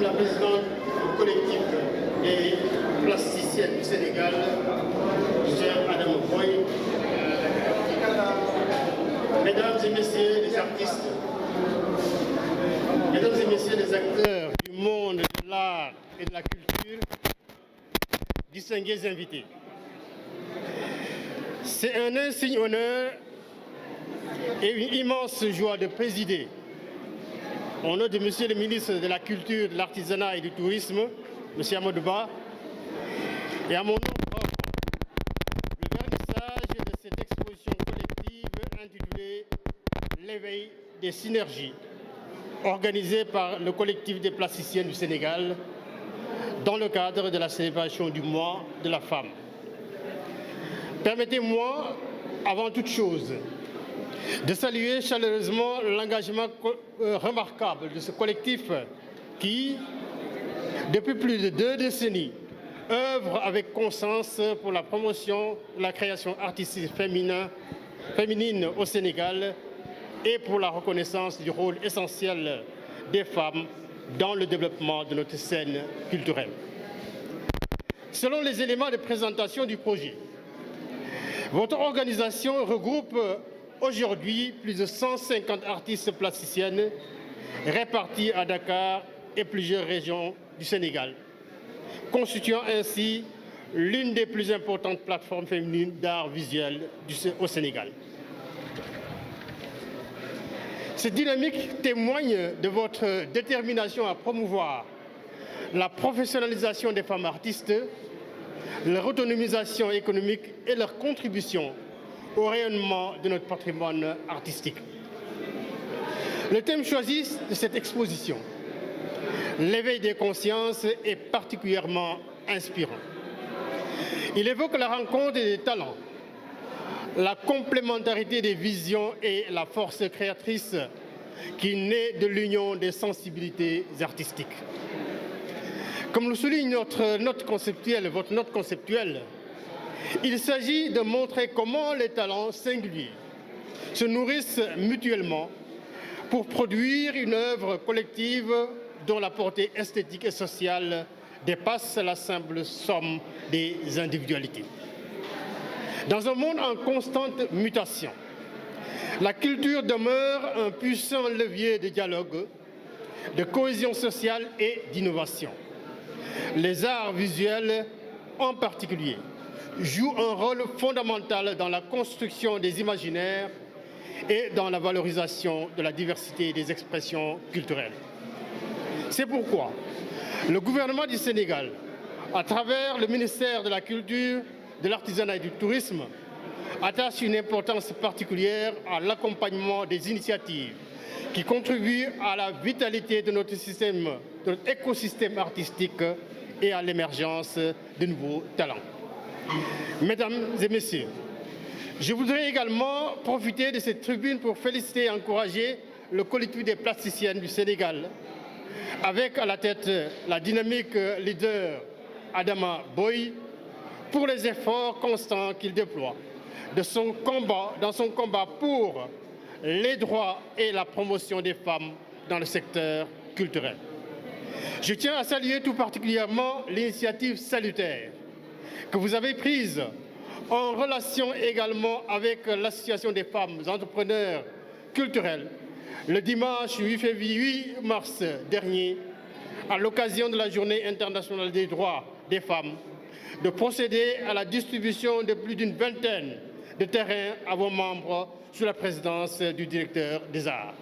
Madame la Présidente du collectif des plasticiennes du Sénégal, chère Madame Boy, Mesdames et Messieurs les artistes, Mesdames et Messieurs les acteurs du monde de l'art et de la culture, distingués invités. C'est un insigne honneur et une immense joie de présider, au nom de Monsieur le ministre de la Culture, de l'Artisanat et du Tourisme, M. Amadou Ba, et à mon nom propre, le vernissage de cette exposition collective intitulée L'éveil des synergies, organisée par le collectif des plasticiennes du Sénégal dans le cadre de la célébration du mois de la femme. Permettez-moi, avant toute chose, de saluer chaleureusement l'engagement remarquable de ce collectif qui, depuis plus de 2 décennies, œuvre avec conscience pour la promotion de la création artistique féminine au Sénégal et pour la reconnaissance du rôle essentiel des femmes dans le développement de notre scène culturelle. Selon les éléments de présentation du projet, votre organisation regroupe aujourd'hui plus de 150 artistes plasticiennes répartis à Dakar et plusieurs régions du Sénégal, constituant ainsi l'une des plus importantes plateformes féminines d'art visuel au Sénégal. Cette dynamique témoigne de votre détermination à promouvoir la professionnalisation des femmes artistes, leur autonomisation économique et leur contribution au rayonnement de notre patrimoine artistique. Le thème choisi de cette exposition, l'éveil des consciences, est particulièrement inspirant. Il évoque la rencontre des talents, la complémentarité des visions et la force créatrice qui naît de l'union des sensibilités artistiques. Comme le souligne votre note conceptuelle, il s'agit de montrer comment les talents singuliers se nourrissent mutuellement pour produire une œuvre collective dont la portée esthétique et sociale dépasse la simple somme des individualités. Dans un monde en constante mutation, la culture demeure un puissant levier de dialogue, de cohésion sociale et d'innovation. Les arts visuels, en particulier, jouent un rôle fondamental dans la construction des imaginaires et dans la valorisation de la diversité des expressions culturelles. C'est pourquoi le gouvernement du Sénégal, à travers le ministère de la Culture, de l'Artisanat et du Tourisme, attache une importance particulière à l'accompagnement des initiatives qui contribuent à la vitalité de notre écosystème artistique et à l'émergence de nouveaux talents. Mesdames et Messieurs, je voudrais également profiter de cette tribune pour féliciter et encourager le collectif des plasticiennes du Sénégal, avec à la tête la dynamique leader Adama Boy, pour les efforts constants qu'il déploie dans son combat pour les droits et la promotion des femmes dans le secteur culturel. Je tiens à saluer tout particulièrement l'initiative salutaire que vous avez prise en relation également avec l'Association des femmes entrepreneurs culturels le dimanche 8 mars dernier, à l'occasion de la Journée internationale des droits des femmes, de procéder à la distribution de plus d'une vingtaine de terrains à vos membres sous la présidence du directeur des arts.